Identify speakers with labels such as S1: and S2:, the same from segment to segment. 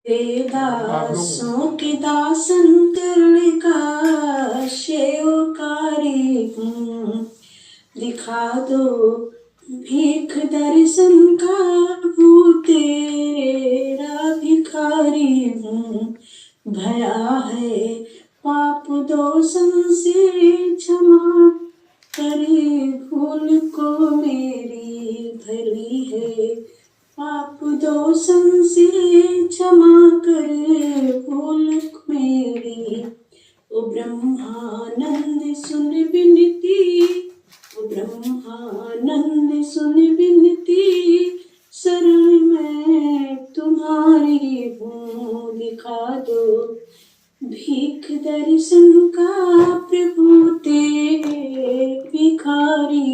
S1: दासों के दासन चरण का सेवकारी हूँ, दिखा दो भीख दर्शन का, हूँ तेरा भिखारी हूँ। भरा है पाप दोषन से, क्षमा करे भूल को मेरी। भरी है पाप दोषन से, क्षमा करे भूल मेरी। ओ ब्रह्मानंद सुन विनती, ओ ब्रह्मानंद सुन विनती, शरण मैं तुम्हारी हूँ। दिखा दो भीख दर्शन का, प्रभु तेरे भिखारी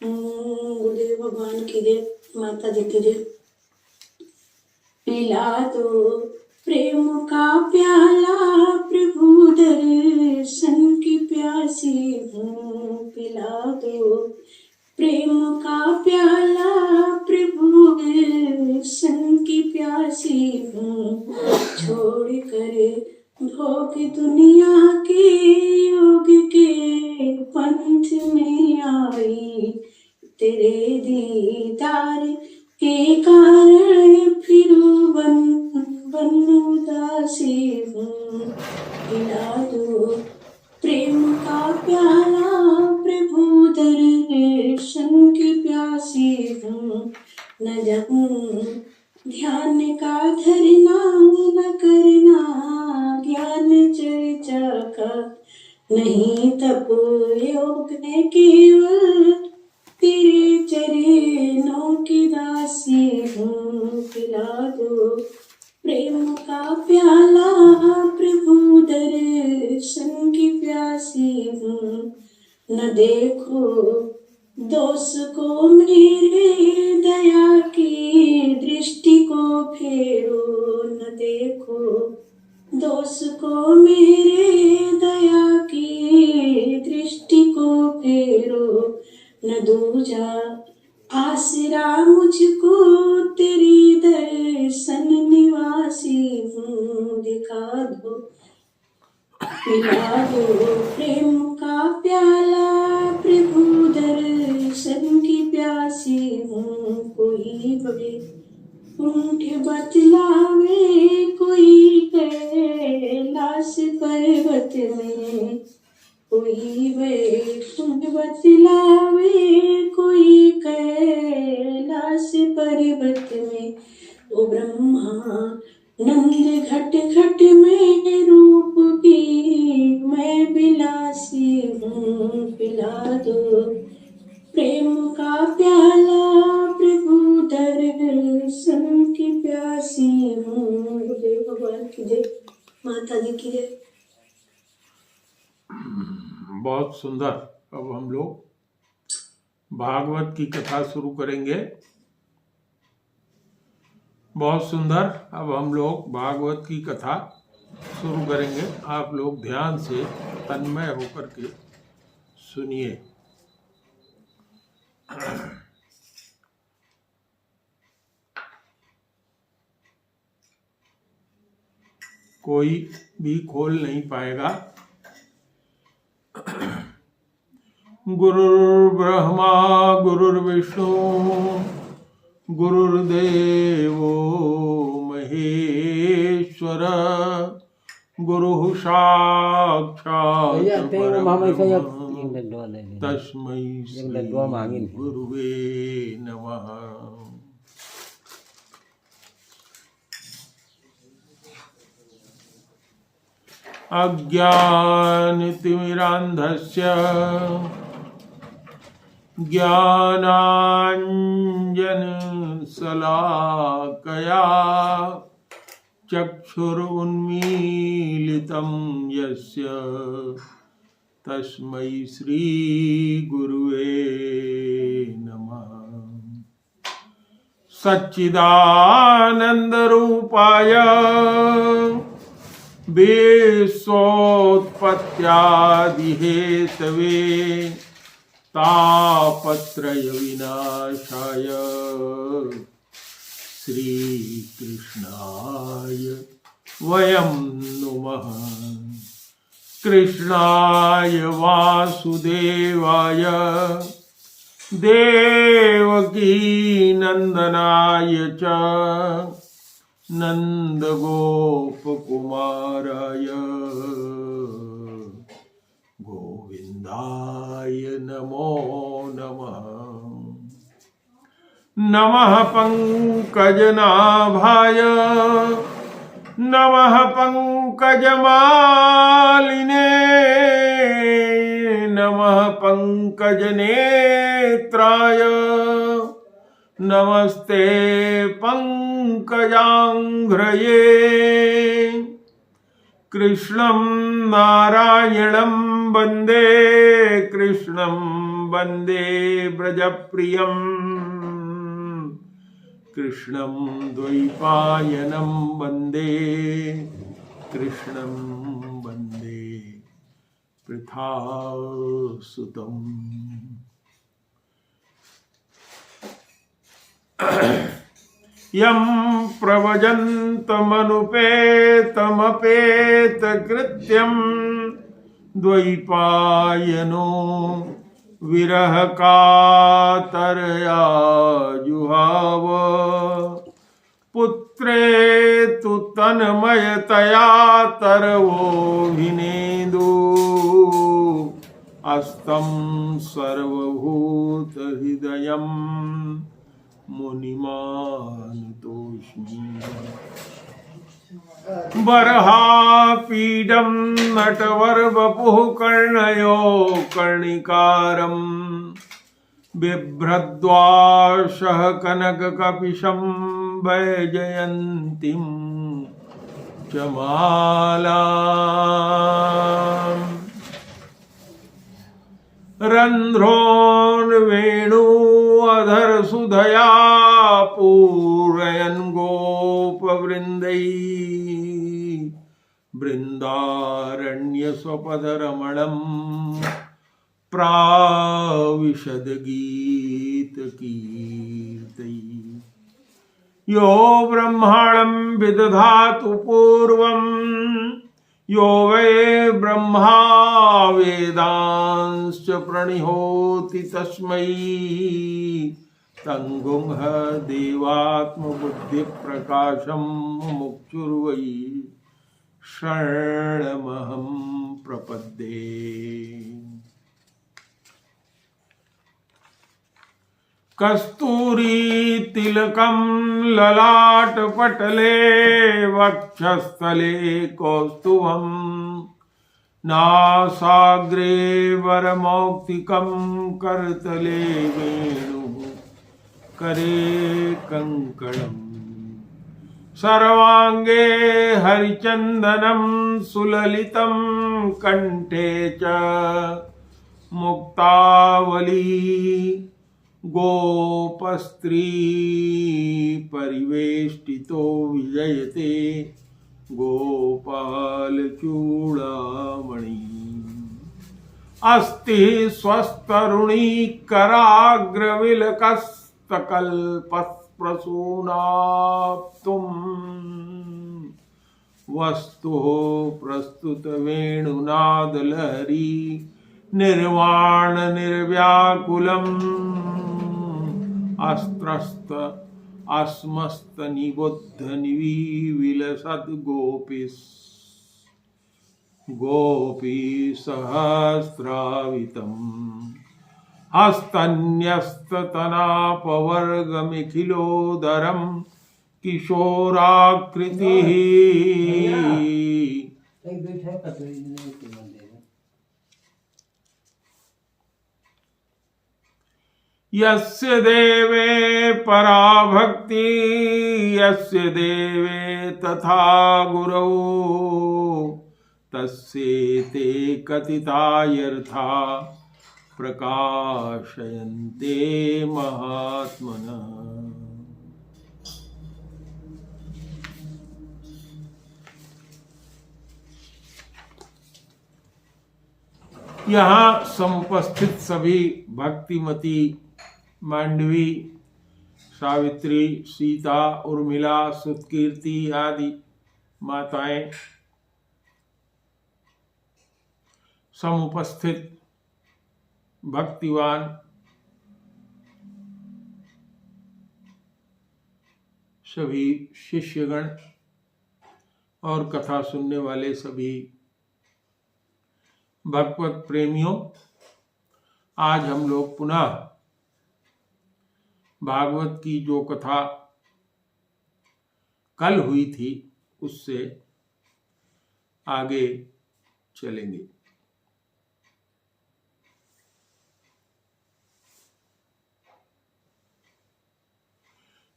S1: हूँ। गुरुदेव भगवान की जय, माता जी की जय। पिला दो प्रेम का प्याला, प्रभु दर्शन की प्यासी हूँ। पिला दो प्रेम का प्याला, प्रभु दर्शन की प्यासी हूँ। छोड़ कर भोग दुनिया के, योग के पंथ में आई। तेरे दीदार के कारण फिर बन उदासी हूँ। पिला दो प्रेम का प्याला, प्रभु दर्शन की प्यासी हूँ। न जाऊँ ध्यान का धरना, न करना ज्ञान चर्चा का, नहीं तप योग ने केवल तेरे चरणों की दासी हूँ। पिला दो प्रेम का प्याला, प्रभु दर्शन की प्यासी हूँ। न देखो दोष को मेरे, दया की दृष्टि को फेरो। न देखो दोष को मेरे, दया की दृष्टि को फेरो। न दूजा आसरा मुझको, तेरी दर्शन निवासी हूँ। दिखा दो पिला दो प्रेम का प्याला, प्रभु दर्शन की प्यासी हूँ। कोई बड़े ऊंट बतलावे, कोई कैलाश पर्वत में। कोई वैकुंठ बतलावे, कोई कैलाश पर्वत में। ओ ब्रह्मा नंद घट घट में, रूप की मैं बिलासी हूँ। पिला दो प्रेम का प्याला, प्रभु दर्शन की प्यासी हूँ। गुरुदेव भगवान की जय, माता जी की जय।
S2: बहुत सुंदर। अब हम लोग भागवत की कथा शुरू करेंगे। बहुत सुंदर। अब हम लोग भागवत की कथा शुरू करेंगे। आप लोग ध्यान से तन्मय होकर के सुनिए। कोई भी खोल नहीं पाएगा। गुरुर्ब्रह्मा गुरुर्विष्णु गुरुर्देवो महेश्वर, गुरुः साक्षात् परब्रह्म, तस्मै श्री गुरुवे नमः। अज्ञानतिमिरान्धस्य ज्ञानाञ्जनशलाकया, चक्षुरुन्मीलितं यस्य, तस्मै श्रीगुरुवे नमः। सच्चिदानन्दरूपाय विश्वोत्पत्त्यादिहेतवे, तापत्रय विनाशाय श्रीकृष्णाय वयं नुमः। कृष्णाय वासुदेवाय देवकी नंदनाय च नन्दगोपकुमाराय गोविन्दाय नमो नमः। नमः पंकजनाभाय नमः पंकजमालिने नमः पंकजनेत्राय नमस्ते पंकजांघ्रये। कृष्णं नारायणं वन्दे कृष्णं वन्दे व्रजप्रियम् कृष्णं द्वैपायनं वन्दे कृष्णं वन्दे पृथासुतम्। यं प्रव्रजन्तमनुपेतमपेतकृत्यं द्वैपायनो विरहकातरया जुहाव। पुत्रेतु तन्मयतया तरवोऽभिनेदु अस्तं सर्वभूतहृदयं मुनिमानतोऽस्मि। बर्हापीडं नटवरवपुः कर्णयो कर्णिकारं बिभ्रद्वासः कनककपिशं वैजयन्तीं च मालाम्। रन्ध्रोन्वेणुअधरसुधया पूरयन् गोपवृन्दैः बृन्दारण्यस्वपदरमणं प्राविशद्गीतकीर्तैः। यो ब्रह्माणं विदधातु पूर्वं यो वै ब्रह्मा वेदांश्च प्रणिहोति तस्मै तंगुंह देवात्मबुद्धिप्रकाशं मुमुक्षुर्वै शरणमहं प्रपद्ये। कस्तूरी तिलकं ललाटपटले वक्षस्थले कौस्तुभं नासाग्रे वरमौक्तिकं करतले वेणुः करे कंकणम्। सर्वांगे हरिचंदनं सुललितं कंठे च मुक्तावली गोपस्त्री परिवेष्टितो विजयते गोपालचूड़ामणि। अस्ति स्वस्तरुणी कराग्रविलकस्तकल्पस्प्रसूनाप्तुम् वस्तु प्रस्तुत वेणुनादलहरी निर्वाण निर्व्याकुलम्। अस्त्रस्त अस्मस्त निबुद्ध निविलसद् गोपी सहस्रावितम्। हस्तन्यस्ततनापवर्गमिखिलोदरं किशोराकृतिः। यस्य देवे पराभक्ति यस्य देवे तथा गुरौ तस्येते कथितायर्था प्रकाशयन्ते महात्मनः। यहाँ समुपस्थित सभी भक्तिमती मांडवी सावित्री, सीता, उर्मिला, सुतकीर्ति आदि माताएं समुपस्थित भक्तिवान सभी शिष्यगण और कथा सुनने वाले सभी भगवत प्रेमियों, आज हम लोग पुनः भागवत की जो कथा कल हुई थी उससे आगे चलेंगे।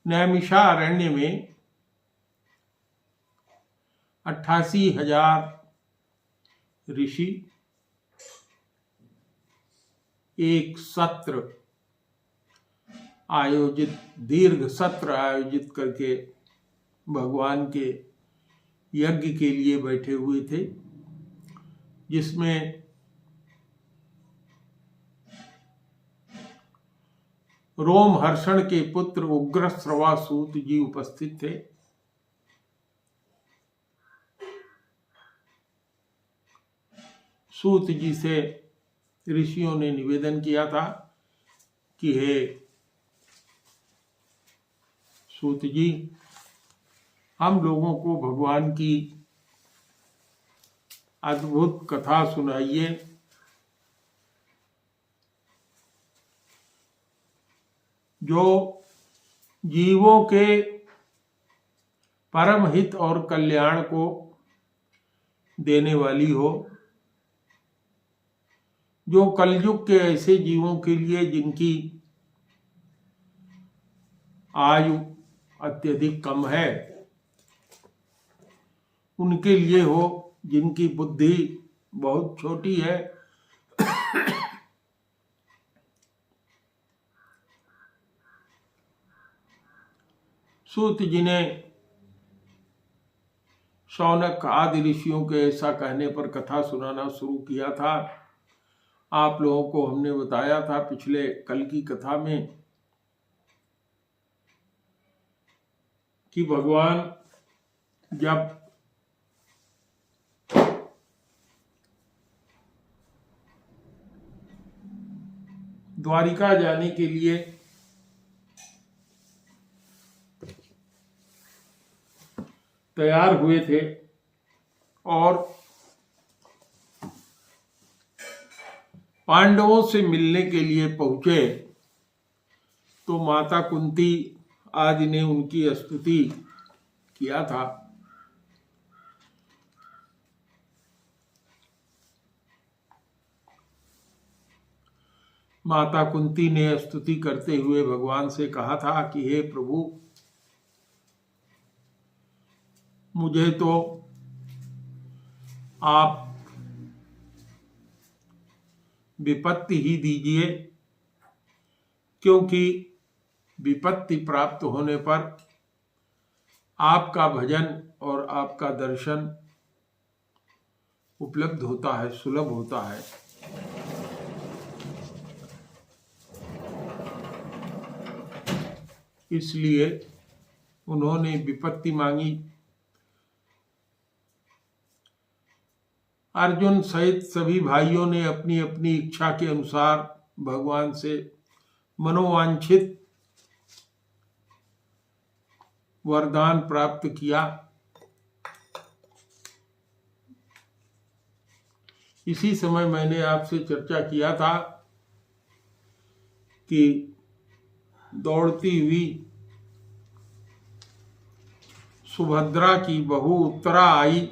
S2: नैमिषारण्य में 88,000 ऋषि एक सत्र आयोजित, दीर्घ सत्र आयोजित करके भगवान के यज्ञ के लिए बैठे हुए थे, जिसमें रोमहर्षण के पुत्र उग्रश्रवा सूत जी उपस्थित थे। सूत जी से ऋषियों ने निवेदन किया था कि हे सूत जी, हम लोगों को भगवान की अद्भुत कथा सुनाइए। जो जीवों के परम हित और कल्याण को देने वाली हो, जो कलयुग के ऐसे जीवों के लिए जिनकी आयु अत्यधिक कम है, उनके लिए हो, जिनकी बुद्धि बहुत छोटी है, सूत जी ने शौनक आदि ऋषियों के ऐसा कहने पर कथा सुनाना शुरू किया था। आप लोगों को हमने बताया था पिछले कल की कथा में कि भगवान जब द्वारिका जाने के लिए तैयार हुए थे और पांडवों से मिलने के लिए पहुंचे, तो माता कुंती आदि ने उनकी स्तुति किया था। माता कुंती ने स्तुति करते हुए भगवान से कहा था कि हे प्रभु, मुझे तो आप विपत्ति ही दीजिए, क्योंकि विपत्ति प्राप्त होने पर आपका भजन और आपका दर्शन उपलब्ध होता है, सुलभ होता है। इसलिए उन्होंने विपत्ति मांगी। अर्जुन सहित सभी भाइयों ने अपनी अपनी इच्छा के अनुसार भगवान से मनोवांछित वरदान प्राप्त किया। इसी समय मैंने आपसे चर्चा किया था कि दौड़ती हुई सुभद्रा की बहू उत्तरा आई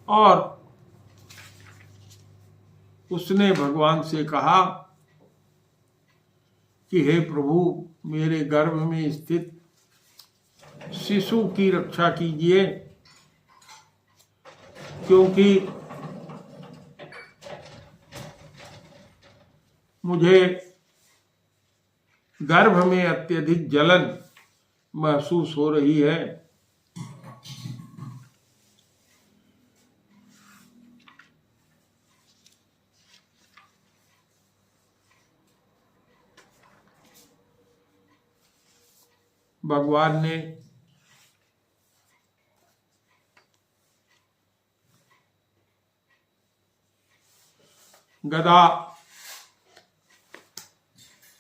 S2: और उसने भगवान से कहा कि हे प्रभु, मेरे गर्भ में स्थित शिशु की रक्षा कीजिए, क्योंकि मुझे गर्भ में अत्यधिक जलन महसूस हो रही है। भगवान ने गदा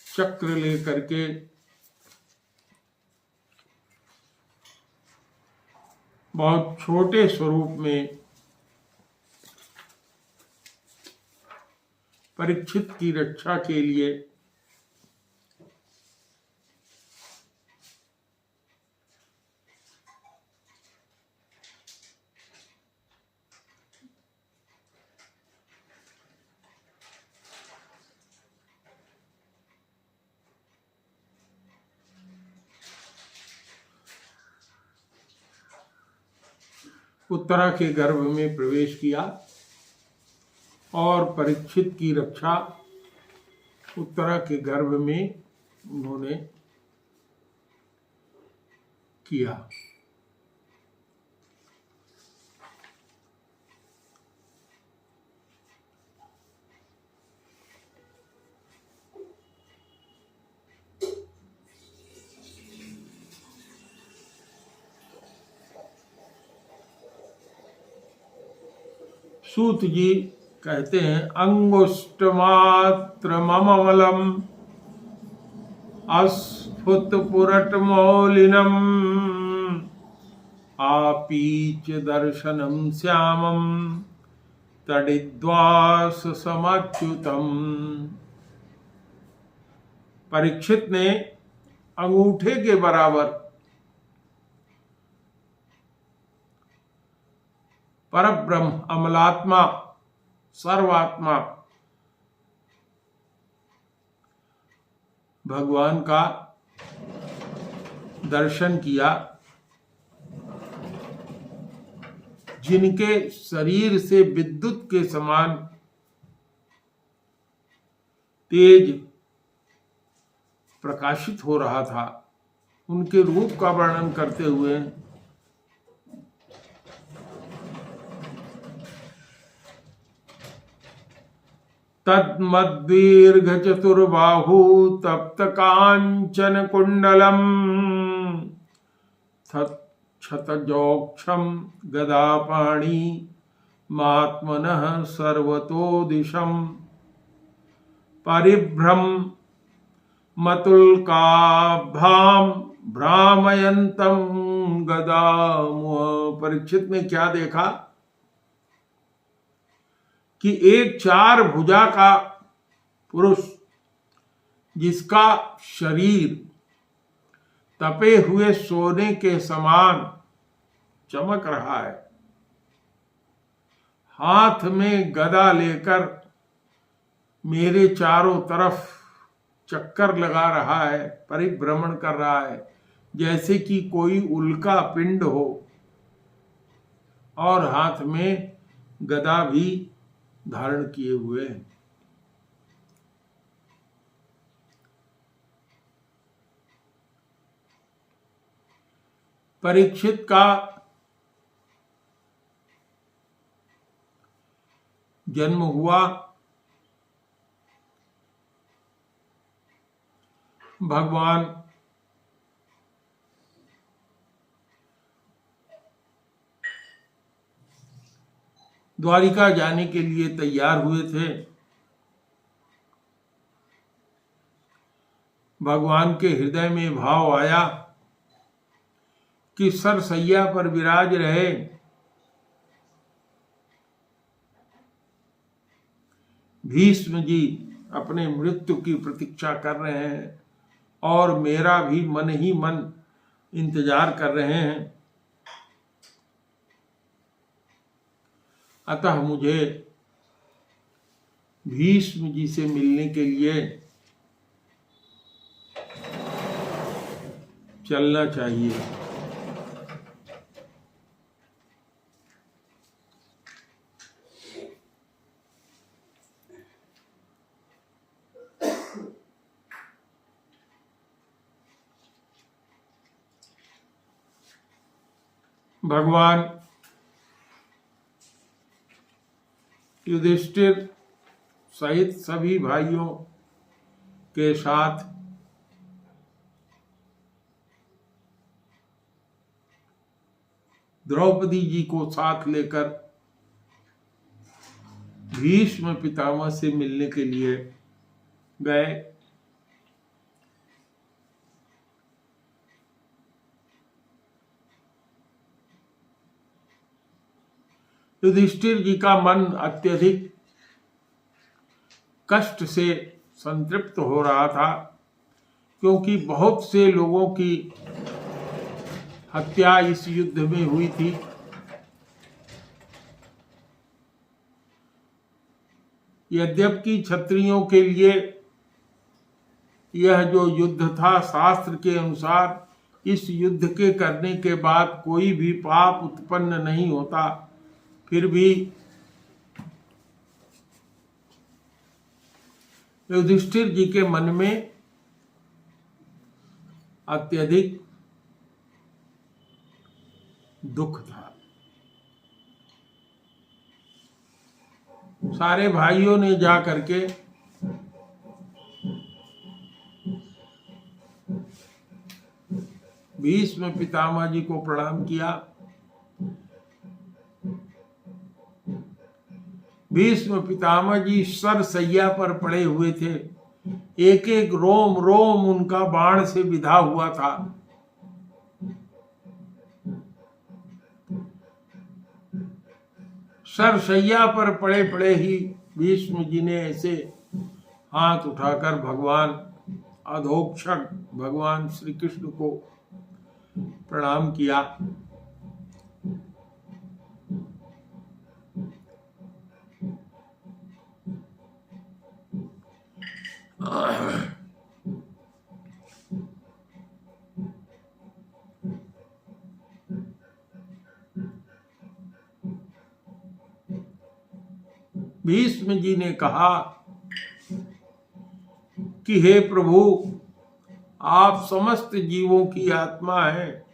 S2: चक्र लेकर के बहुत छोटे स्वरूप में परीक्षित की रक्षा के लिए उत्तरा के गर्भ में प्रवेश किया और परीक्षित की रक्षा उत्तरा के गर्भ में उन्होंने किया। सूत जी कहते हैं अंगुष्ठ मात्र ममलम अस्फुट पुरट मौलिनम आपीच दर्शनम श्यामम तडिद्वास समच्युतम। परीक्षित ने अंगूठे के बराबर परब्रह्म अमलात्मा सर्वात्मा भगवान का दर्शन किया, जिनके शरीर से विद्युत के समान तेज प्रकाशित हो रहा था। उनके रूप का वर्णन करते हुए तन्मद्दीर्घ चतुर्बाहु तप्त कांचन कुंडलम क्षतजोक्षम गदापाणि मात्मनः सर्वतो दिशम परिभ्रम मतुल्काभ्याम भ्रामयन्तम गदामुह। परीक्षित ने क्या देखा कि एक 4 भुजा का पुरुष, जिसका शरीर तपे हुए सोने के समान चमक रहा है, हाथ में गदा लेकर मेरे चारों तरफ चक्कर लगा रहा है, परिभ्रमण कर रहा है, जैसे कि कोई उल्का पिंड हो, और हाथ में गदा भी धारण किए हुए हैं। परीक्षित का जन्म हुआ भगवान द्वारिका जाने के लिए तैयार हुए थे। भगवान के हृदय में भाव आया कि सरसैया पर विराज रहे, भीष्म जी अपने मृत्यु की प्रतीक्षा कर रहे हैं और मेरा भी मन ही मन इंतजार कर रहे हैं। अतः मुझे भीष्म जी से मिलने के लिए चलना चाहिए। भगवान युधिष्ठिर सहित सभी भाइयों के साथ द्रौपदी जी को साथ लेकर भीष्म पितामह से मिलने के लिए गए। युधिष्ठिर जी का मन अत्यधिक कष्ट से संतृप्त हो रहा था, क्योंकि बहुत से लोगों की हत्या इस युद्ध में हुई थी। यद्यपि क्षत्रियों के लिए यह जो युद्ध था, शास्त्र के अनुसार इस युद्ध के करने के बाद कोई भी पाप उत्पन्न नहीं होता, फिर भी युधिष्ठिर जी के मन में अत्यधिक दुख था। सारे भाइयों ने जा करके भीष्म पितामह जी को प्रणाम किया। भीष्म पितामह जी सरसैया पर पड़े हुए थे, एक एक रोम रोम उनका बाण से विधा हुआ था। सरसैया पर पड़े पड़े ही भीष्म जी ने ऐसे हाथ उठाकर भगवान अधोक्षक भगवान श्री कृष्ण को प्रणाम किया। भीष्म जी ने कहा कि हे प्रभु, आप समस्त जीवों की आत्मा हैं,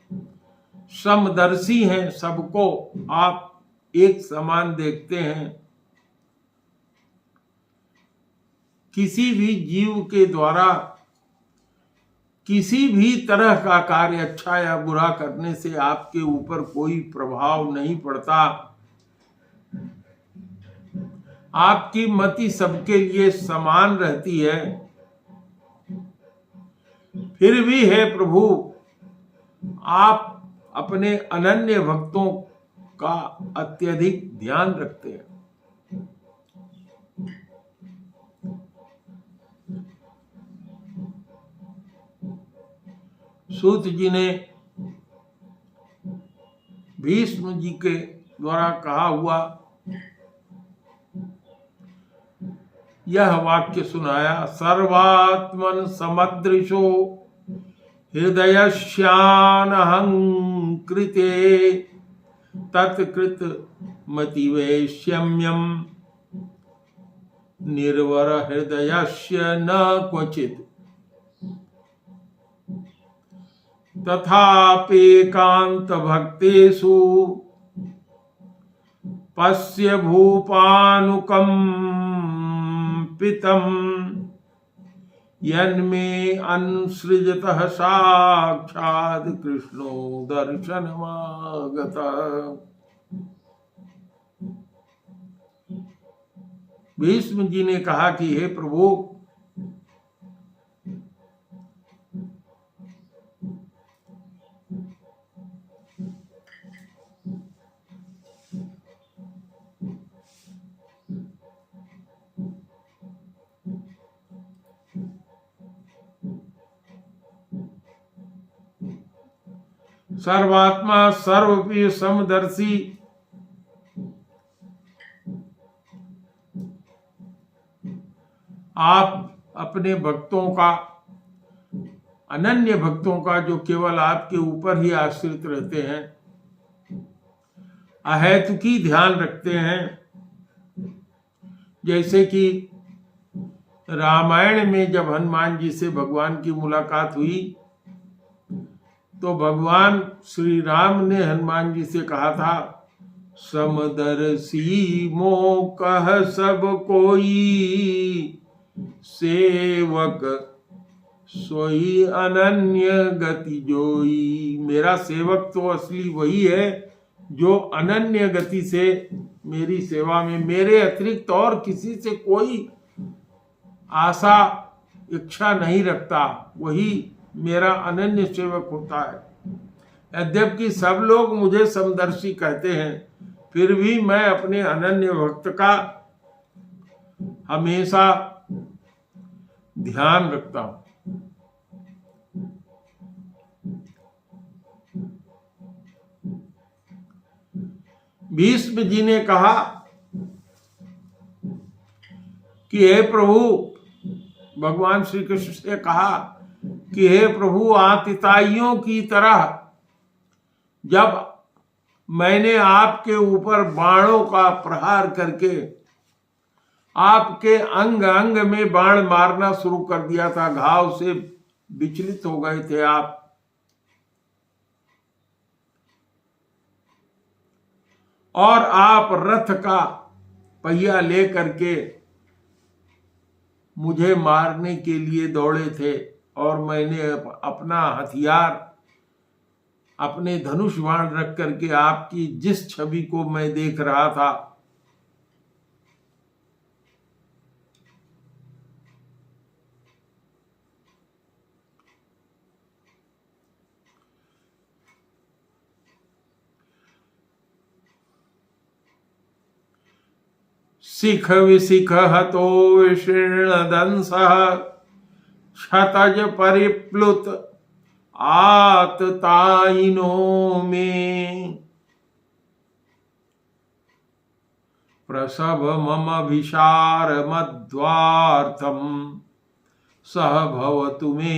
S2: समदर्शी हैं, सबको आप एक समान देखते हैं। किसी भी जीव के द्वारा किसी भी तरह का कार्य अच्छा या बुरा करने से आपके ऊपर कोई प्रभाव नहीं पड़ता। आपकी मति सबके लिए समान रहती है। फिर भी हे प्रभु, आप अपने अनन्य भक्तों का अत्यधिक ध्यान रखते हैं। सूत जी ने भीष्म जी के द्वारा कहा हुआ यह वाक्य सुनाया। सर्वात्मन समदृशो हृदयस्यानहंकृते तत्कृत मतिवैषम्यम निर्वर हृदयस्य न क्वचित् तथापेकांत भक्तेषु पश्य भूपानुकंपितम् यन्मे अनुसृजतः साक्षात् कृष्णो दर्शनमागतः। भीष्म जी ने कहा कि हे प्रभु, सर्वात्मा सर्वप्रिय समदर्शी आप अपने भक्तों का, अनन्य भक्तों का, जो केवल आपके ऊपर ही आश्रित रहते हैं, अहेतुकी ध्यान रखते हैं। जैसे कि रामायण में जब हनुमान जी से भगवान की मुलाकात हुई तो भगवान श्री राम ने हनुमान जी से कहा था, समदर्शी मोकह सब कोई सेवक सोई अनन्य गति जोई। मेरा सेवक तो असली वही है जो अनन्य गति से मेरी सेवा में मेरे अतिरिक्त और किसी से कोई आशा इच्छा नहीं रखता, वही मेरा अनन्य सेवक होता है। यद्यपि सब लोग मुझे समदर्शी कहते हैं, फिर भी मैं अपने अनन्य भक्त का हमेशा ध्यान रखता हूं। भीष्म जी ने कहा कि हे प्रभु, भगवान श्री कृष्ण से कहा कि हे प्रभु, आतिताइयों की तरह जब मैंने आपके ऊपर बाणों का प्रहार करके आपके अंग अंग में बाण मारना शुरू कर दिया था, घाव से विचलित हो गए थे आप, और आप रथ का पहिया लेकर के मुझे मारने के लिए दौड़े थे, और मैंने अपना हथियार, अपने धनुष बाण रख करके आपकी जिस छवि को मैं देख रहा था, सिख विशिख हतो विशीर्ण दंसः क्षतज परिप्लुत आततायिनो में प्रसभ मम विशार मध्वार्थम सह भवतु मे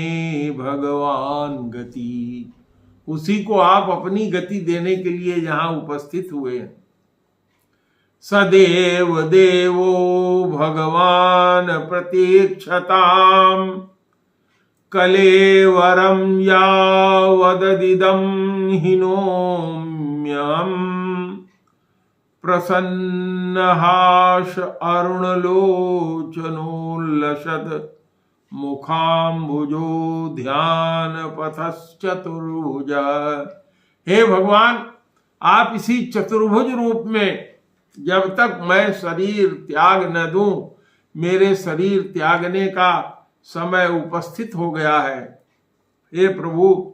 S2: भगवान गति। उसी को आप अपनी गति देने के लिए यहाँ उपस्थित हुए हैं। सदेव देवो भगवान प्रतीक्षताम कलेवरम यावदिदं हिनोम्यहम् प्रसन्नहास अरुणलोचनोल्लसत् मुखाम्बुजो ध्यान पथश्चतुर्भुज। हे भगवान, आप इसी चतुर्भुज रूप में जब तक मैं शरीर त्याग न दूं, मेरे शरीर त्यागने का समय उपस्थित हो गया है। हे प्रभु,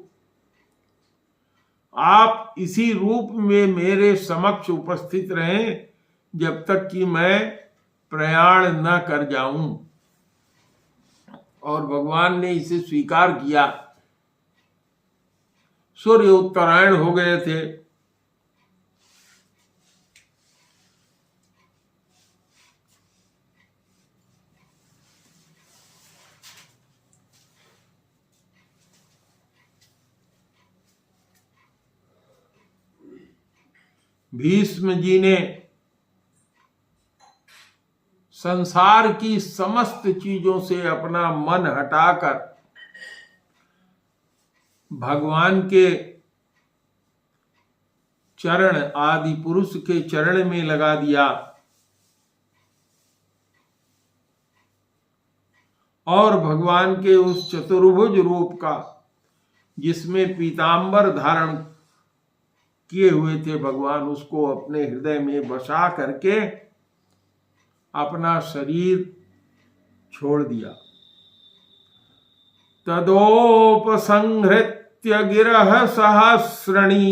S2: आप इसी रूप में मेरे समक्ष उपस्थित रहें जब तक कि मैं प्रयाण न कर जाऊं। और भगवान ने इसे स्वीकार किया। सूर्य उत्तरायण हो गए थे। भीष्म जी ने संसार की समस्त चीजों से अपना मन हटाकर भगवान के चरण, आदि पुरुष के चरण में लगा दिया और भगवान के उस चतुर्भुज रूप का, जिसमें पीतांबर धारण किए हुए थे भगवान, उसको अपने हृदय में बसा करके अपना शरीर छोड़ दिया। तदोपसंहृत्य गिरह सहस्रणी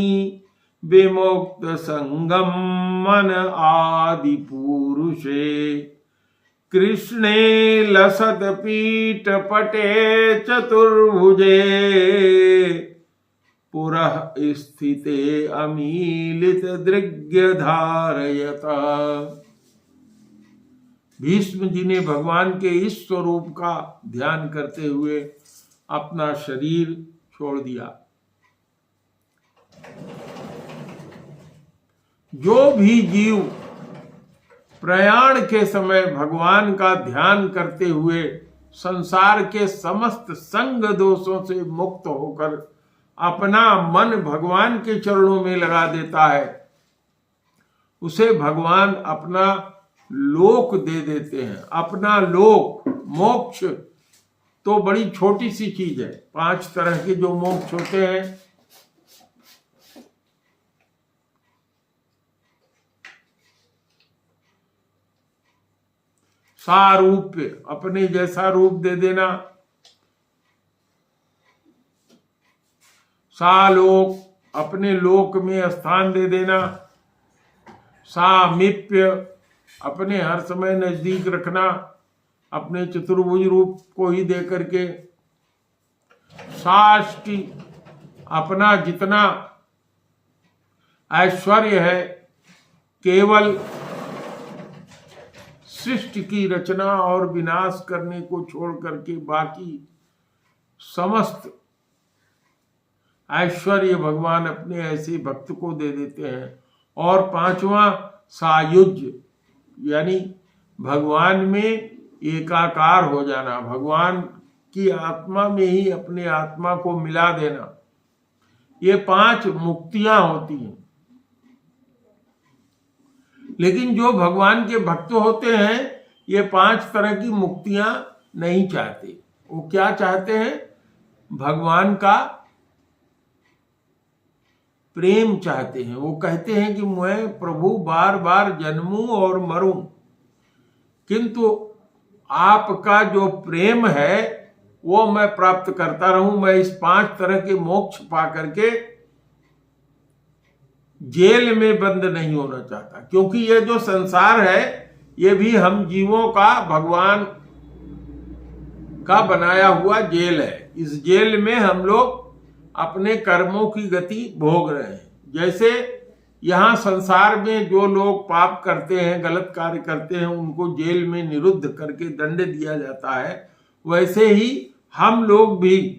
S2: विमुक्त संगम मन आदि पुरुषे कृष्णे लसत पीठ पटे चतुर्भुजे पुरः स्थिते अमीलित दृग्य धारयत। भीष्म जी ने भगवान के इस स्वरूप का ध्यान करते हुए अपना शरीर छोड़ दिया। जो भी जीव प्रयाण के समय भगवान का ध्यान करते हुए संसार के समस्त संग दोषों से मुक्त होकर अपना मन भगवान के चरणों में लगा देता है, उसे भगवान अपना लोक दे देते हैं। अपना लोक, मोक्ष तो बड़ी छोटी सी चीज है। 5 तरह के जो मोक्ष होते हैं, सारूप्य, अपने जैसा रूप दे देना। सालोक, अपने लोक में स्थान दे देना। सामीप्य, अपने हर समय नजदीक रखना, अपने चतुर्भुज रूप को ही दे करके। साष्टि, अपना जितना ऐश्वर्य है केवल सृष्टि की रचना और विनाश करने को छोड़ करके बाकी समस्त ऐश्वर्य भगवान अपने ऐसे भक्त को दे देते हैं। और पांचवा सायुज्य, यानी भगवान में एकाकार हो जाना, भगवान की आत्मा में ही अपने आत्मा को मिला देना। ये 5 मुक्तियां होती हैं। लेकिन जो भगवान के भक्त होते हैं ये 5 तरह की मुक्तियां नहीं चाहते। वो क्या चाहते हैं? भगवान का प्रेम चाहते हैं। वो कहते हैं कि मैं प्रभु बार बार जन्मूं और मरूं, किंतु आपका जो प्रेम है वो मैं प्राप्त करता रहूं। मैं इस 5 तरह के मोक्ष पा करके जेल में बंद नहीं होना चाहता, क्योंकि ये जो संसार है ये भी हम जीवों का भगवान का बनाया हुआ जेल है। इस जेल में हम लोग अपने कर्मों की गति भोग रहे हैं। जैसे यहाँ संसार में जो लोग पाप करते हैं, गलत कार्य करते हैं, उनको जेल में निरुद्ध करके दंड दिया जाता है, वैसे ही हम लोग भी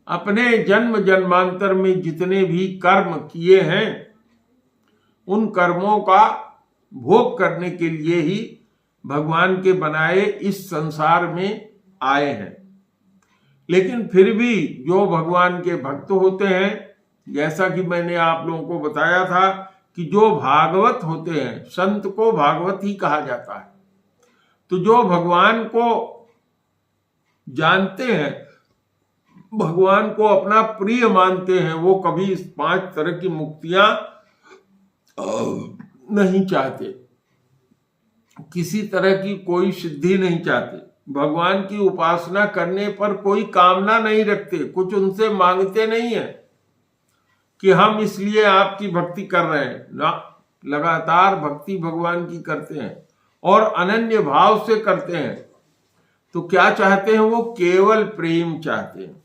S2: अपने जन्म जन्मांतर में जितने भी कर्म किए हैं उन कर्मों का भोग करने के लिए ही भगवान के बनाए इस संसार में आए हैं। लेकिन फिर भी जो भगवान के भक्त होते हैं, जैसा कि मैंने आप लोगों को बताया था कि जो भागवत होते हैं, संत को भागवत ही कहा जाता है। तो जो भगवान को जानते हैं, भगवान को अपना प्रिय मानते हैं, वो कभी इस 5 तरह की मुक्तियां नहीं चाहते, किसी तरह की कोई सिद्धि नहीं चाहते, भगवान की उपासना करने पर कोई कामना नहीं रखते, कुछ उनसे मांगते नहीं है कि हम इसलिए आपकी भक्ति कर रहे हैं ना। लगातार भक्ति भगवान की करते हैं और अनन्य भाव से करते हैं। तो क्या चाहते हैं? वो केवल प्रेम चाहते हैं।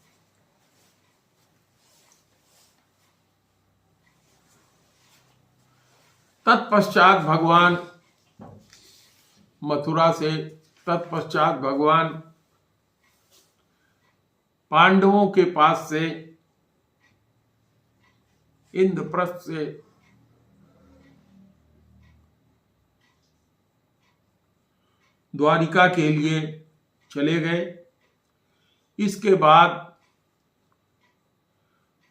S2: तत्पश्चात भगवान मथुरा से, तत्पश्चात भगवान पांडवों के पास से, इंद्रप्रस्थ से द्वारिका के लिए चले गए। इसके बाद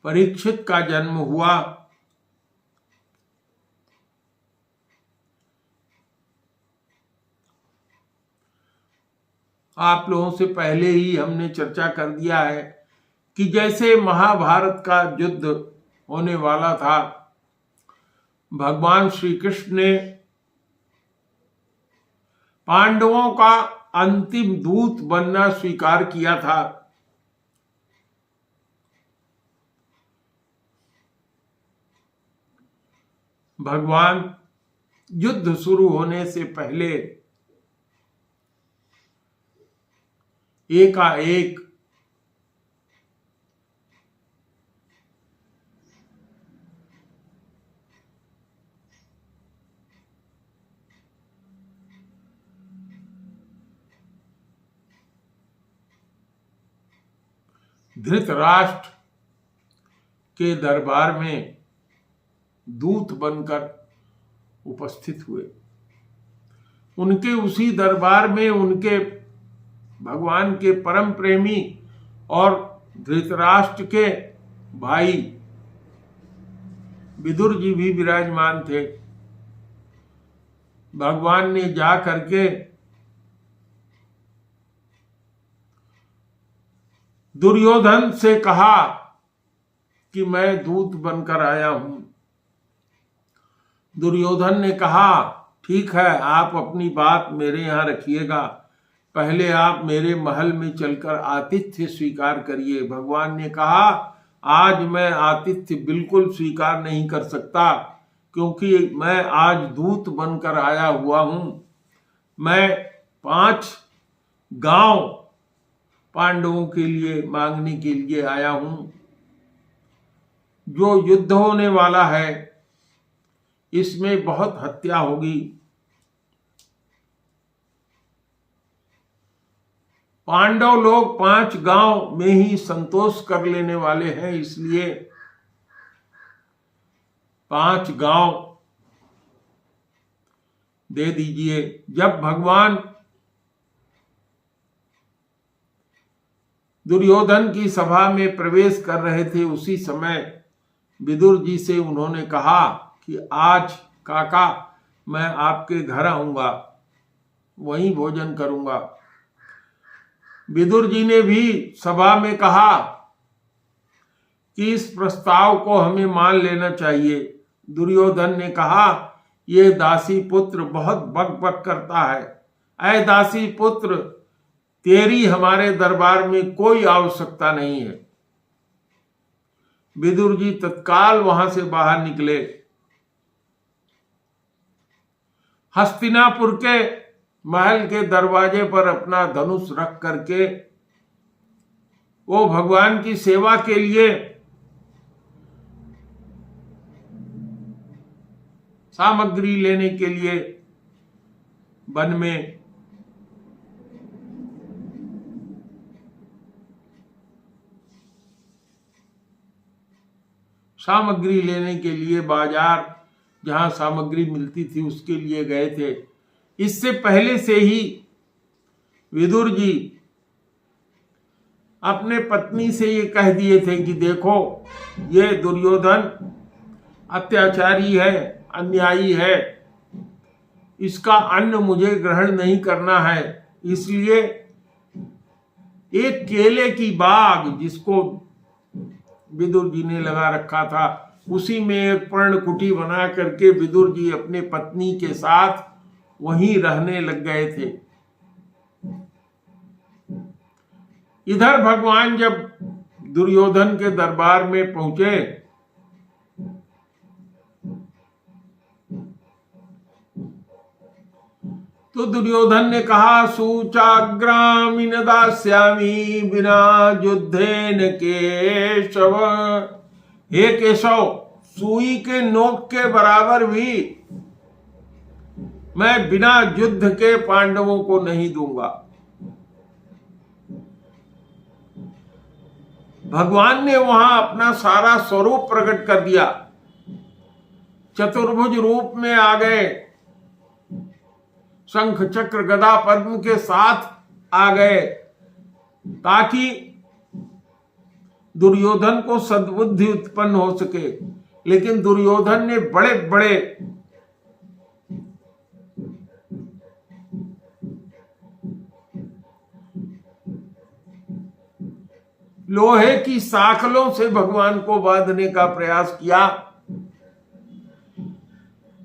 S2: परीक्षित का जन्म हुआ। आप लोगों से पहले ही हमने चर्चा कर दिया है कि जैसे महाभारत का युद्ध होने वाला था, भगवान श्री कृष्ण ने पांडवों का अंतिम दूत बनना स्वीकार किया था। भगवान युद्ध शुरू होने से पहले एकाएक धृतराष्ट्र के दरबार में दूत बनकर उपस्थित हुए। उनके उसी दरबार में उनके भगवान के परम प्रेमी और धृतराष्ट्र के भाई विदुर जी भी विराजमान थे। भगवान ने जा करके दुर्योधन से कहा कि मैं दूत बनकर आया हूं। दुर्योधन ने कहा ठीक है, आप अपनी बात मेरे यहाँ रखिएगा, पहले आप मेरे महल में चलकर आतिथ्य स्वीकार करिए। भगवान ने कहा, आज मैं आतिथ्य बिल्कुल स्वीकार नहीं कर सकता, क्योंकि मैं आज दूत बनकर आया हुआ हूं। मैं 5 गांव पांडवों के लिए मांगने के लिए आया हूं। जो युद्ध होने वाला है इसमें बहुत हत्या होगी। पांडव लोग 5 गांव में ही संतोष कर लेने वाले हैं, इसलिए 5 गांव दे दीजिए। जब भगवान दुर्योधन की सभा में प्रवेश कर रहे थे, उसी समय विदुर जी से उन्होंने कहा कि आज काका मैं आपके घर आऊंगा, वहीं भोजन करूंगा। विदुर जी ने भी सभा में कहा कि इस प्रस्ताव को हमें मान लेना चाहिए। दुर्योधन ने कहा, यह दासी पुत्र बहुत बक बक करता है। ऐ दासी पुत्र, तेरी हमारे दरबार में कोई आवश्यकता नहीं है। विदुर जी तत्काल वहां से बाहर निकले। हस्तिनापुर के महल के दरवाजे पर अपना धनुष रख करके वो भगवान की सेवा के लिए सामग्री लेने के लिए वन में सामग्री लेने के लिए बाजार जहां सामग्री मिलती थी उसके लिए गए थे। इससे पहले से ही विदुर जी अपने पत्नी से ये कह दिए थे कि देखो, ये दुर्योधन अत्याचारी है, अन्यायी है, इसका अन्न मुझे ग्रहण नहीं करना है। इसलिए एक केले की बाग जिसको विदुर जी ने लगा रखा था, उसी में एक पर्णकुटी बना करके विदुर जी अपने पत्नी के साथ वहीं रहने लग गए थे। इधर भगवान जब दुर्योधन के दरबार में पहुंचे तो दुर्योधन ने कहा, सूचाग्रामीन दास्यामी बिना युद्धेन केशव। हे केशव, सुई के नोक के बराबर भी मैं बिना युद्ध के पांडवों को नहीं दूंगा। भगवान ने वहां अपना सारा स्वरूप प्रकट कर दिया, चतुर्भुज रूप में आ गए, शंख चक्र गदा पद्म के साथ आ गए, ताकि दुर्योधन को सद्बुद्धि उत्पन्न हो सके। लेकिन दुर्योधन ने बड़े बड़े लोहे की साखलों से भगवान को बांधने का प्रयास किया।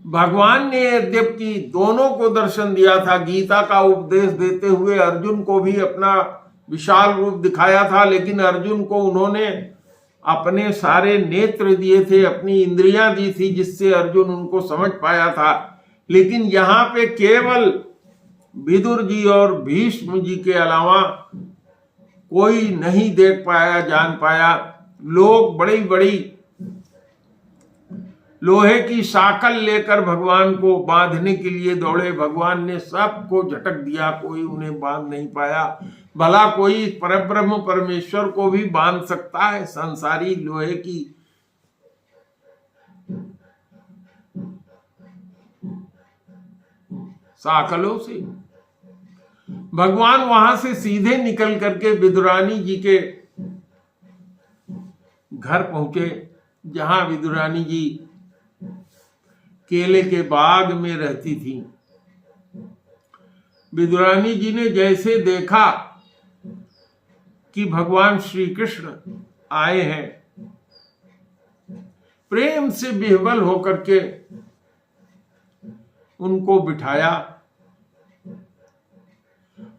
S2: भगवान ने यद्यपि दोनों को दर्शन दिया था, गीता का उपदेश देते हुए अर्जुन को भी अपना विशाल रूप दिखाया था, लेकिन अर्जुन को उन्होंने अपने सारे नेत्र दिए थे, अपनी इंद्रियां दी थी, जिससे अर्जुन उनको समझ पाया था। लेकिन यहाँ पे केवल विदुर जी और भीष्म जी के अलावा कोई नहीं देख पाया, जान पाया। लोग बड़ी बड़ी लोहे की साकल लेकर भगवान को बांधने के लिए दौड़े। भगवान ने सबको झटक दिया, कोई उन्हें बांध नहीं पाया। भला कोई परब्रह्म परमेश्वर को भी बांध सकता है संसारी लोहे की साकलों से? भगवान वहां से सीधे निकल करके विदुरानी जी के घर पहुंचे, जहां विदुरानी जी केले के बाग में रहती थी। विदुरानी जी ने जैसे देखा कि भगवान श्री कृष्ण आए हैं, प्रेम से विह्वल होकर के उनको बिठाया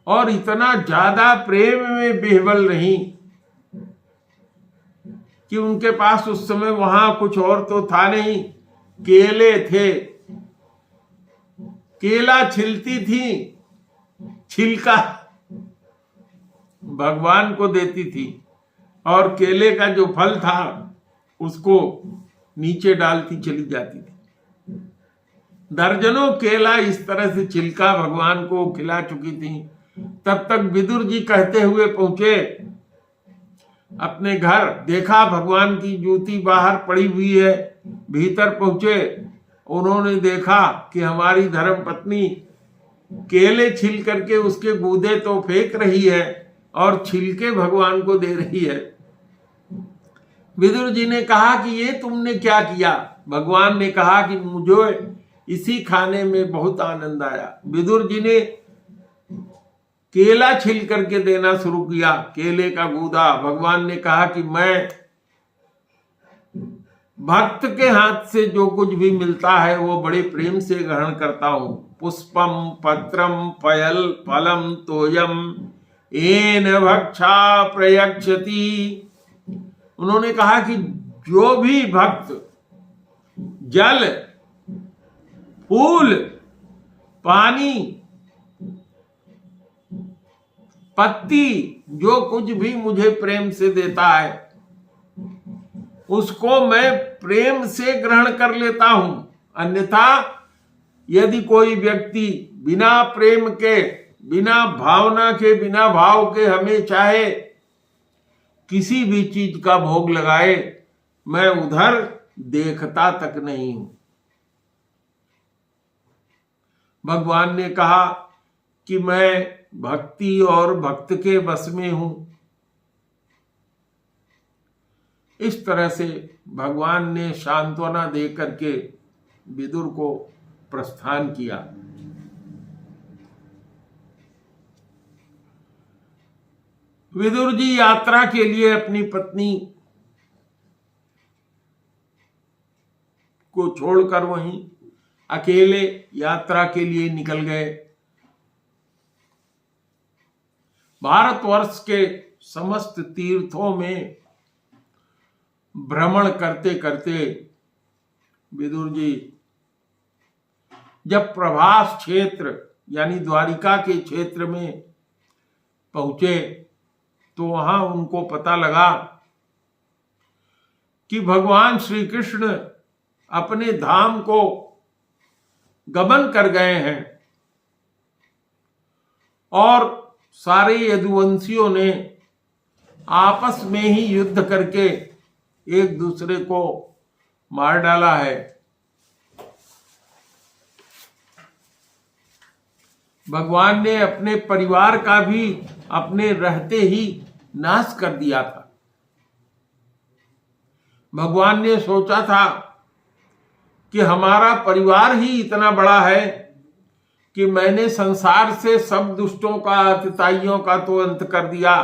S2: और इतना ज्यादा प्रेम में बेहबल रही कि उनके पास उस समय वहां कुछ और तो था नहीं, केले थे। केला छिलती थी, छिलका भगवान को देती थी और केले का जो फल था उसको नीचे डालती चली जाती थी। दर्जनों केला इस तरह से छिलका भगवान को खिला चुकी थी। तब तक विदुर जी कहते हुए पहुंचे अपने घर, देखा भगवान की जूती बाहर पड़ी हुई है। भीतर पहुंचे, उन्होंने देखा कि हमारी धर्म पत्नी केले छिल करके उसके गूदे तो फेंक रही है और छिलके भगवान को दे रही है। विदुर जी ने कहा कि ये तुमने क्या किया? भगवान ने कहा कि मुझे इसी खाने में बहुत आनंद आया। विदुर जी ने केला छिल करके देना शुरू किया, केले का गूदा। भगवान ने कहा कि मैं भक्त के हाथ से जो कुछ भी मिलता है वो बड़े प्रेम से ग्रहण करता हूं। पुष्पम पत्रम पयल फलम तोयम येन भक्षा प्रयक्षति। उन्होंने कहा कि जो भी भक्त जल, फूल, पानी, पत्ती, जो कुछ भी मुझे प्रेम से देता है उसको मैं प्रेम से ग्रहण कर लेता हूं। अन्यथा यदि कोई व्यक्ति बिना प्रेम के, बिना भावना के, बिना भाव के हमें चाहे किसी भी चीज का भोग लगाए, मैं उधर देखता तक नहीं हूं। भगवान ने कहा कि मैं भक्ति और भक्त के बस में हूं। इस तरह से भगवान ने सांत्वना दे करके विदुर को प्रस्थान किया। विदुर जी यात्रा के लिए अपनी पत्नी को छोड़कर वहीं अकेले यात्रा के लिए निकल गए। भारतवर्ष के समस्त तीर्थों में भ्रमण करते करते विदुर जी जब प्रभास क्षेत्र यानी द्वारिका के क्षेत्र में पहुंचे तो वहां उनको पता लगा कि भगवान श्री कृष्ण अपने धाम को गमन कर गए हैं और सारे यदुवंशियों ने आपस में ही युद्ध करके एक दूसरे को मार डाला है। भगवान ने अपने परिवार का भी अपने रहते ही नाश कर दिया था। भगवान ने सोचा था कि हमारा परिवार ही इतना बड़ा है कि मैंने संसार से सब दुष्टों का, अतिताइयों का तो अंत कर दिया।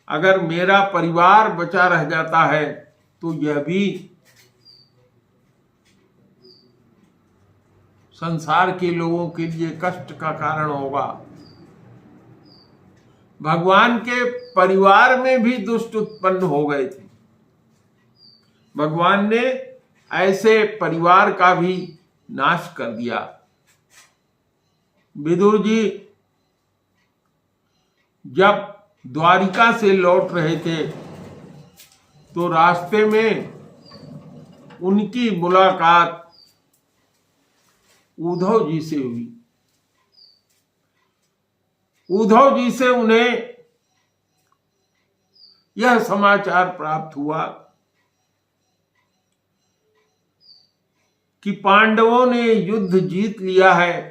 S2: अगर मेरा परिवार बचा रह जाता है तो यह भी संसार के लोगों के लिए कष्ट का कारण होगा। भगवान के परिवार में भी दुष्ट उत्पन्न हो गए थे। भगवान ने ऐसे परिवार का भी नाश कर दिया। विदुर जी जब द्वारिका से लौट रहे थे तो रास्ते में उनकी मुलाकात उद्धव जी से हुई। उद्धव जी से उन्हें यह समाचार प्राप्त हुआ कि पांडवों ने युद्ध जीत लिया है।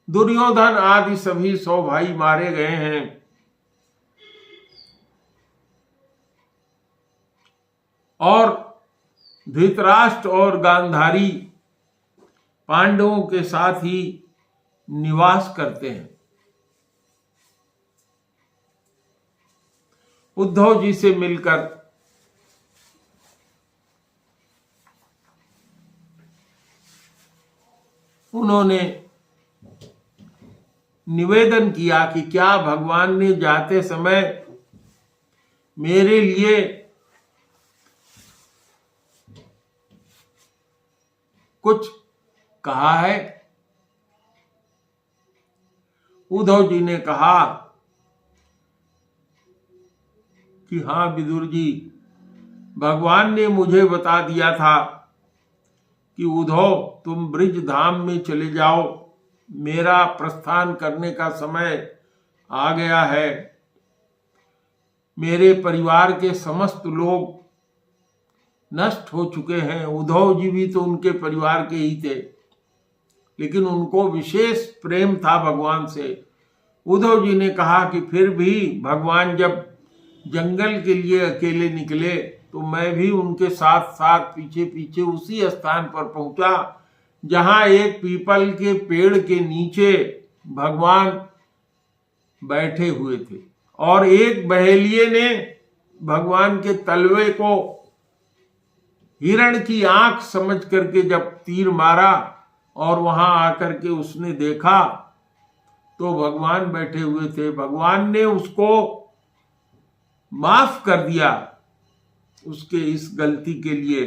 S2: दुर्योधन आदि सभी 100 भाई मारे गए हैं और धृतराष्ट्र और गांधारी पांडवों के साथ ही निवास करते हैं। उद्धव जी से मिलकर उन्होंने निवेदन किया कि क्या भगवान ने जाते समय मेरे लिए कुछ कहा है? उद्धव जी ने कहा कि हाँ विदुर जी, भगवान ने मुझे बता दिया था कि उद्धव तुम ब्रिज धाम में चले जाओ, मेरा प्रस्थान करने का समय आ गया है। मेरे परिवार के समस्त लोग नष्ट हो चुके हैं। उद्धव जी भी तो उनके परिवार के ही थे, लेकिन उनको विशेष प्रेम था भगवान से। उद्धव जी ने कहा कि फिर भी भगवान जब जंगल के लिए अकेले निकले तो मैं भी उनके साथ साथ पीछे पीछे उसी स्थान पर पहुंचा जहां एक पीपल के पेड़ के नीचे भगवान बैठे हुए थे, और एक बहेलिये ने भगवान के तलवे को हिरण की आंख समझ करके जब तीर मारा और वहां आकर के उसने देखा तो भगवान बैठे हुए थे। भगवान ने उसको माफ कर दिया उसके इस गलती के लिए।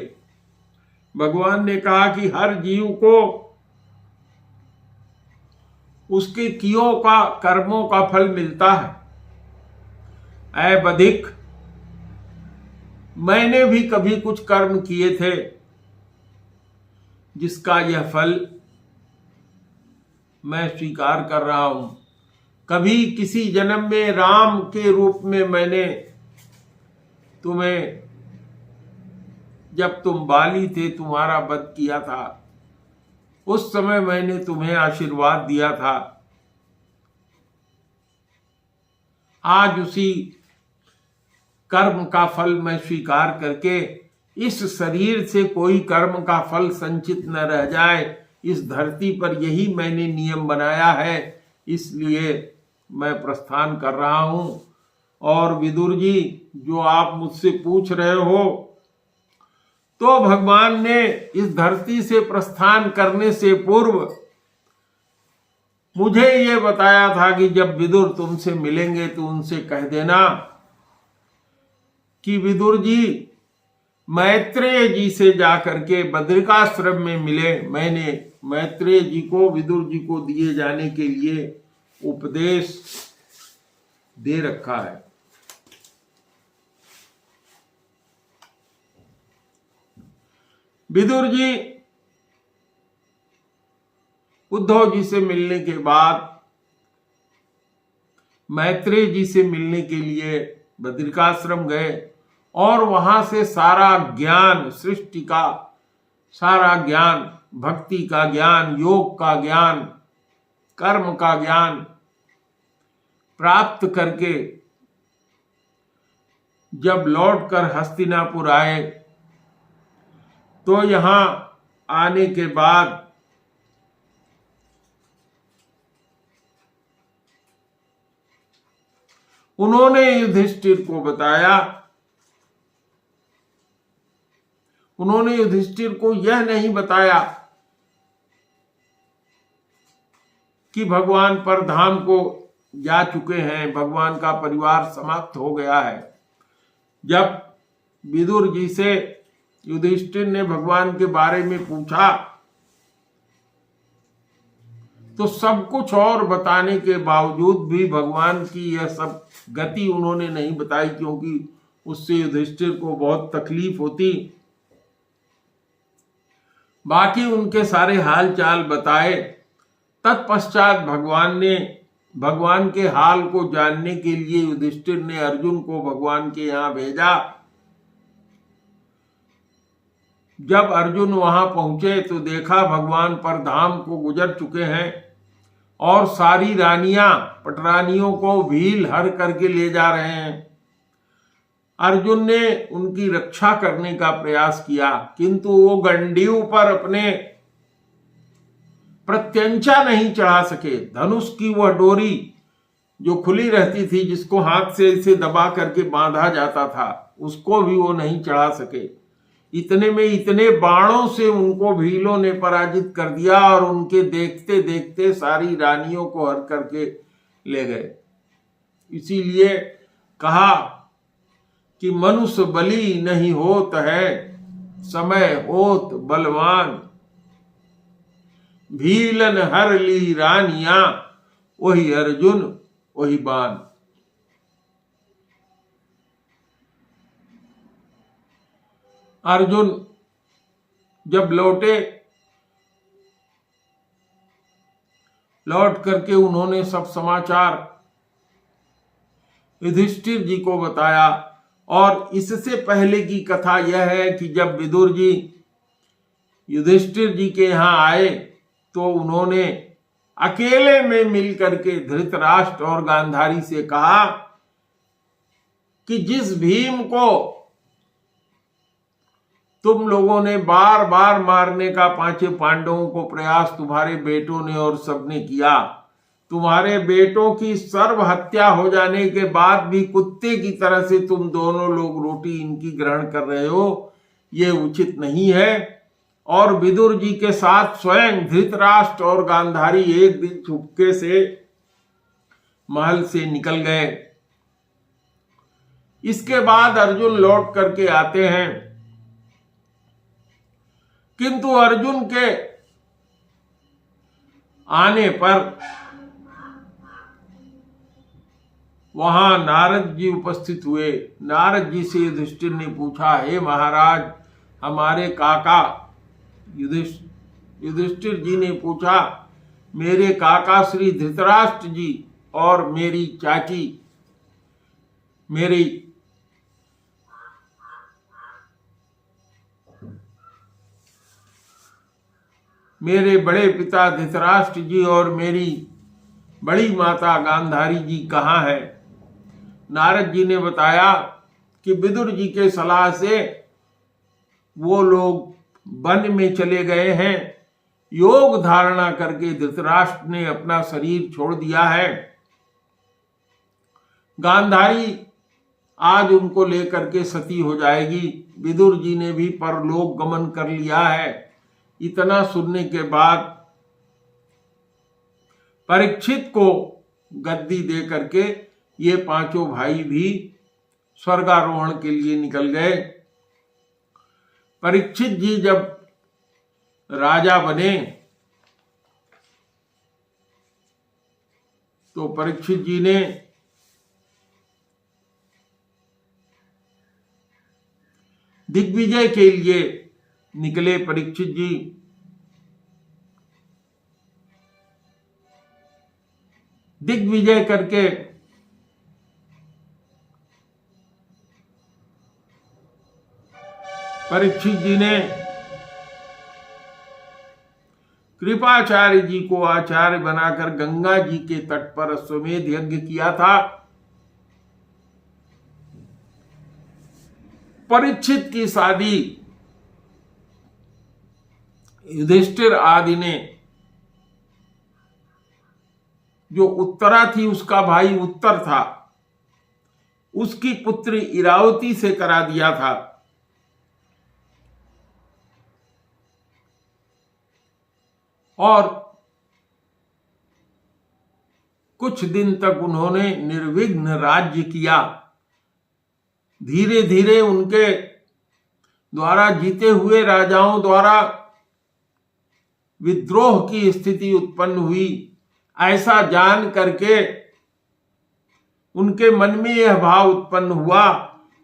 S2: भगवान ने कहा कि हर जीव को उसके कियों का कर्मों का फल मिलता है। ऐ बधिक, मैंने भी कभी कुछ कर्म किए थे जिसका यह फल मैं स्वीकार कर रहा हूं। कभी किसी जन्म में राम के रूप में मैंने तुम्हें, जब तुम बाली थे, तुम्हारा वध किया था। उस समय मैंने तुम्हें आशीर्वाद दिया था। आज उसी कर्म का फल मैं स्वीकार करके इस शरीर से कोई कर्म का फल संचित न रह जाए, इस धरती पर यही मैंने नियम बनाया है, इसलिए मैं प्रस्थान कर रहा हूं। और विदुर जी, जो आप मुझसे पूछ रहे हो, तो भगवान ने इस धरती से प्रस्थान करने से पूर्व मुझे ये बताया था कि जब विदुर तुमसे मिलेंगे तो उनसे कह देना कि विदुर जी मैत्रेय जी से जाकर के बद्रिकाश्रम में मिले। मैंने मैत्रेय जी को विदुर जी को दिए जाने के लिए उपदेश दे रखा है। विदुर जी उद्धव जी से मिलने के बाद मैत्रेय जी से मिलने के लिए बद्रिकाश्रम गए और वहां से सारा ज्ञान, सृष्टि का सारा ज्ञान, भक्ति का ज्ञान, योग का ज्ञान, कर्म का ज्ञान प्राप्त करके जब लौटकर हस्तिनापुर आए तो यहां आने के बाद उन्होंने युधिष्ठिर को बताया। उन्होंने युधिष्ठिर को यह नहीं बताया कि भगवान परधाम को जा चुके हैं, भगवान का परिवार समाप्त हो गया है। जब विदुर जी से युधिष्ठिर ने भगवान के बारे में पूछा तो सब कुछ और बताने के बावजूद भी भगवान की यह सब गति उन्होंने नहीं बताई, क्योंकि उससे युधिष्ठिर को बहुत तकलीफ होती। बाकी उनके सारे हाल चाल बताए। तत्पश्चात भगवान ने भगवान के हाल को जानने के लिए युधिष्ठिर ने अर्जुन को भगवान के यहां भेजा। जब अर्जुन वहां पहुंचे तो देखा भगवान परधाम को गुजर चुके हैं और सारी रानियां पटरानियों को भील हर करके ले जा रहे हैं। अर्जुन ने उनकी रक्षा करने का प्रयास किया, किंतु वो गंडीव पर अपने प्रत्यंचा नहीं चढ़ा सके। धनुष की वह डोरी जो खुली रहती थी, जिसको हाथ से इसे दबा करके बांधा जाता था, उसको भी वो नहीं चढ़ा सके। इतने में इतने बाणों से उनको भीलों ने पराजित कर दिया और उनके देखते देखते सारी रानियों को हर करके ले गए। इसीलिए कहा कि मनुष्य बली नहीं होत है, समय होत बलवान, भीलन हर ली रानियां, वही अर्जुन वही बान। अर्जुन जब लौटे, लौट करके उन्होंने सब समाचार युधिष्ठिर जी को बताया। और इससे पहले की कथा यह है कि जब विदुर जी युधिष्ठिर जी के यहाँ आए तो उन्होंने अकेले में मिलकर के धृतराष्ट्र और गांधारी से कहा कि जिस भीम को तुम लोगों ने बार बार मारने का पांचों पांडवों को प्रयास तुम्हारे बेटों ने और सबने किया, तुम्हारे बेटों की सर्व हत्या हो जाने के बाद भी कुत्ते की तरह से तुम दोनों लोग रोटी इनकी ग्रहण कर रहे हो, ये उचित नहीं है। और विदुर जी के साथ स्वयं धृतराष्ट्र और गांधारी एक दिन चुपके से महल से निकल गए। इसके बाद अर्जुन लौट करके आते हैं, किंतु अर्जुन के आने पर वहां नारद जी उपस्थित हुए। नारद जी से युधिष्ठिर ने पूछा, हे महाराज, हमारे काका युधिष्ठिर जी ने पूछा, मेरे काका श्री धृतराष्ट्र जी और मेरी चाची, मेरे बड़े पिता धृतराष्ट्र जी और मेरी बड़ी माता गांधारी जी कहाँ है? नारद जी ने बताया कि विदुर जी के सलाह से वो लोग वन में चले गए हैं। योग धारणा करके धृतराष्ट्र ने अपना शरीर छोड़ दिया है। गांधारी आज उनको लेकर के सती हो जाएगी। विदुर जी ने भी परलोक गमन कर लिया है। इतना सुनने के बाद परीक्षित को गद्दी दे करके ये पांचों भाई भी स्वर्गारोहण के लिए निकल गए। परीक्षित जी जब राजा बने तो परीक्षित जी ने दिग्विजय के लिए निकले। परीक्षित जी दिग्विजय करके परीक्षित जी ने कृपाचार्य जी को आचार्य बनाकर गंगा जी के तट पर अश्वमेध यज्ञ किया था। परीक्षित की शादी युधिष्ठिर आदि ने, जो उत्तरा थी उसका भाई उत्तर था, उसकी पुत्री इरावती से करा दिया था। और कुछ दिन तक उन्होंने निर्विघ्न राज्य किया। धीरे धीरे उनके द्वारा जीते हुए राजाओं द्वारा विद्रोह की स्थिति उत्पन्न हुई। ऐसा जान करके उनके मन में यह भाव उत्पन्न हुआ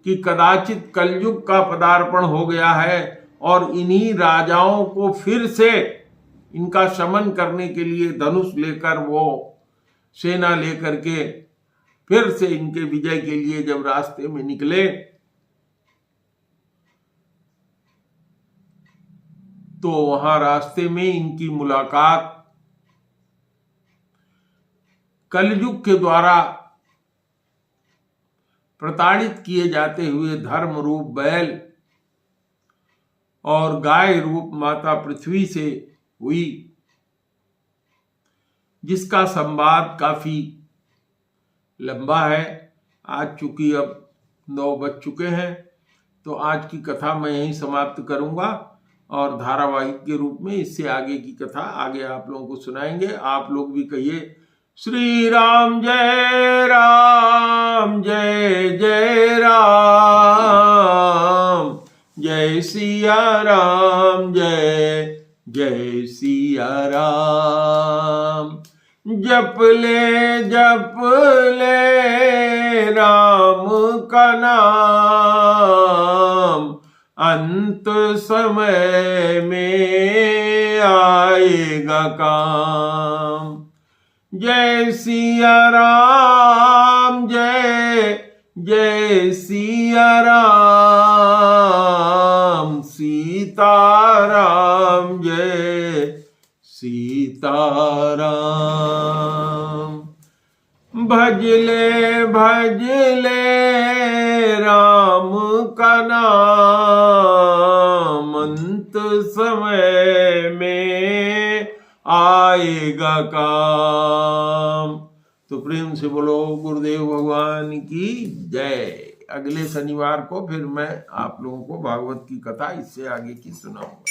S2: कि कदाचित कलयुग का पदार्पण हो गया है और इन्हीं राजाओं को फिर से इनका शमन करने के लिए धनुष लेकर वो सेना लेकर के फिर से इनके विजय के लिए जब रास्ते में निकले तो वहां रास्ते में इनकी मुलाकात कलयुग के द्वारा प्रताड़ित किए जाते हुए धर्म रूप बैल और गाय रूप माता पृथ्वी से हुई, जिसका संवाद काफी लंबा है। आज चूंकि अब 9 बज चुके हैं तो आज की कथा मैं यहीं समाप्त करूंगा और धारावाहिक के रूप में इससे आगे की कथा आगे आप लोगों को सुनाएंगे। आप लोग भी कहिए श्री राम जय जय राम, जय सिया राम जय जय सिया राम। जप ले राम का नाम, अंत समय में आएगा काम। जय सिया राम जय जय सिया राम, सीताराम जय सीताराम। भज ले राम का नाम, अंत समय में आएगा काम। तो प्रेम से बोलो गुरुदेव भगवान की जय। अगले शनिवार को फिर मैं आप लोगों को भागवत की कथा इससे आगे की सुनाऊंगा।